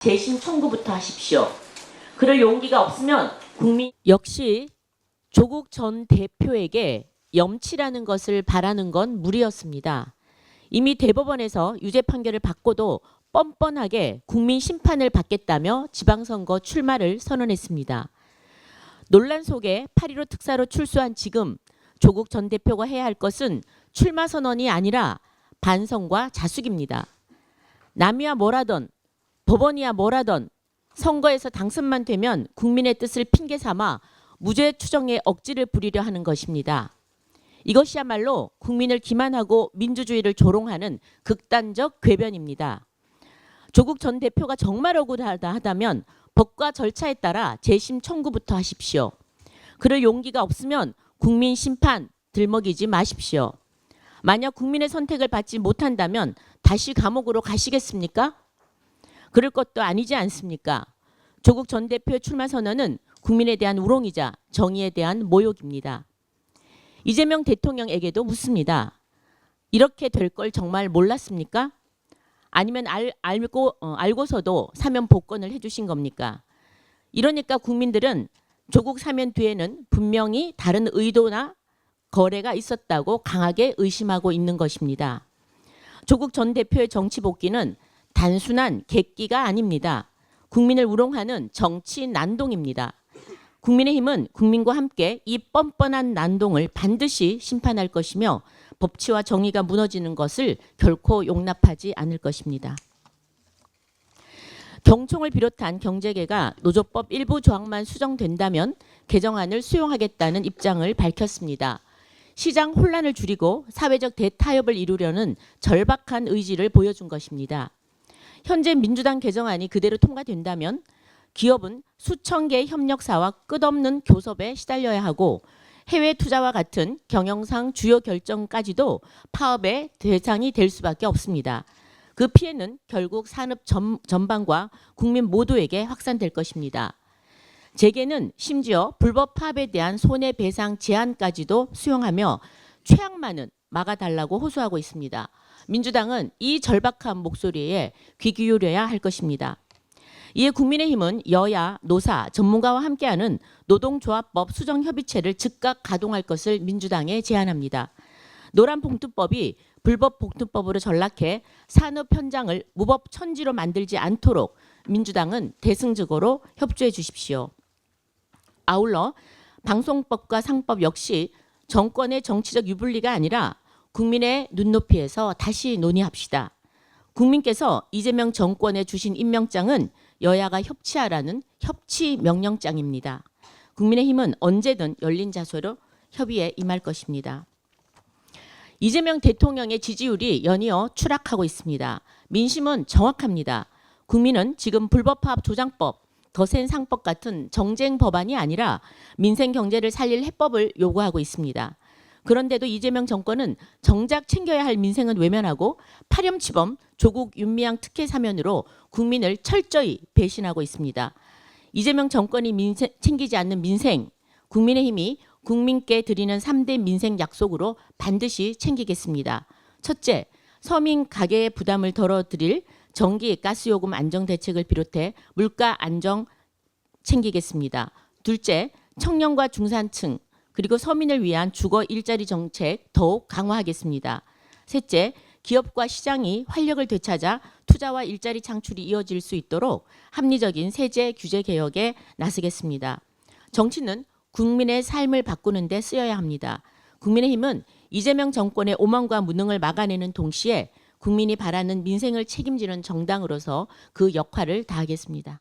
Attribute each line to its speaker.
Speaker 1: 재심 청구부터 하십시오. 그럴 용기가 없으면 국민 역시 조국 전 대표에게 염치라는 것을 바라는 건 무리였습니다. 이미 대법원에서 유죄 판결을 받고도 뻔뻔하게 국민 심판을 받겠다며 지방선거 출마를 선언했습니다. 논란 속에 8.15 특사로 출소한 지금 조국 전 대표가 해야 할 것은 출마 선언이 아니라 반성과 자숙입니다. 남이야 뭐라던 법원이야 뭐라던 선거에서 당선만 되면 국민의 뜻을 핑계 삼아 무죄 추정에 억지를 부리려 하는 것입니다. 이것이야말로 국민을 기만하고 민주주의를 조롱하는 극단적 궤변입니다. 조국 전 대표가 정말 억울하다 하다면 법과 절차에 따라 재심 청구부터 하십시오. 그럴 용기가 없으면 국민 심판 들먹이지 마십시오. 만약 국민의 선택을 받지 못한다면 다시 감옥으로 가시겠습니까? 그럴 것도 아니지 않습니까? 조국 전 대표의 출마 선언은 국민에 대한 우롱이자 정의에 대한 모욕입니다. 이재명 대통령에게도 묻습니다. 이렇게 될 걸 정말 몰랐습니까? 아니면 알고서도 사면 복권을 해주신 겁니까? 이러니까 국민들은 조국 사면 뒤에는 분명히 다른 의도나 거래가 있었다고 강하게 의심하고 있는 것입니다. 조국 전 대표의 정치 복귀는 단순한 객기가 아닙니다. 국민을 우롱하는 정치 난동입니다. 국민의힘은 국민과 함께 이 뻔뻔한 난동을 반드시 심판할 것이며 법치와 정의가 무너지는 것을 결코 용납하지 않을 것입니다. 경총을 비롯한 경제계가 노조법 일부 조항만 수정된다면 개정안을 수용하겠다는 입장을 밝혔습니다. 시장 혼란을 줄이고 사회적 대타협을 이루려는 절박한 의지를 보여준 것입니다. 현재 민주당 개정안이 그대로 통과된다면 기업은 수천 개의 협력사와 끝없는 교섭에 시달려야 하고 해외 투자와 같은 경영상 주요 결정까지도 파업의 대상이 될 수밖에 없습니다. 그 피해는 결국 산업 전반과 국민 모두에게 확산될 것입니다. 재계는 심지어 불법 파업에 대한 손해배상 제한까지도 수용하며 최악만은 막아달라고 호소하고 있습니다. 민주당은 이 절박한 목소리에 귀 기울여야 할 것입니다. 이에 국민의힘은 여야, 노사, 전문가와 함께하는 노동조합법 수정협의체를 즉각 가동할 것을 민주당에 제안합니다. 노란봉투법이 불법봉투법으로 전락해 산업 현장을 무법천지로 만들지 않도록 민주당은 대승적으로 협조해 주십시오. 아울러 방송법과 상법 역시 정권의 정치적 유불리가 아니라 국민의 눈높이에서 다시 논의합시다. 국민께서 이재명 정권에 주신 임명장은 여야가 협치하라는 협치 명령장입니다. 국민의힘은 언제든 열린 자세로 협의에 임할 것입니다. 이재명 대통령의 지지율이 연이어 추락하고 있습니다. 민심은 정확합니다. 국민은 지금 불법파업 조장법, 더 센 상법 같은 정쟁 법안이 아니라 민생 경제를 살릴 해법을 요구하고 있습니다. 그런데도 이재명 정권은 정작 챙겨야 할 민생은 외면하고 파렴치범 조국 윤미향 특혜 사면으로 국민을 철저히 배신하고 있습니다. 이재명 정권이 챙기지 않는 민생, 국민의힘이 국민께 드리는 3대 민생 약속으로 반드시 챙기겠습니다. 첫째, 서민 가계의 부담을 덜어드릴 전기, 가스요금 안정 대책을 비롯해 물가 안정 챙기겠습니다. 둘째, 청년과 중산층 그리고 서민을 위한 주거 일자리 정책 더욱 강화하겠습니다. 셋째, 기업과 시장이 활력을 되찾아 투자와 일자리 창출이 이어질 수 있도록 합리적인 세제 규제 개혁에 나서겠습니다. 정치는 국민의 삶을 바꾸는 데 쓰여야 합니다. 국민의힘은 이재명 정권의 오만과 무능을 막아내는 동시에 국민이 바라는 민생을 책임지는 정당으로서 그 역할을 다하겠습니다.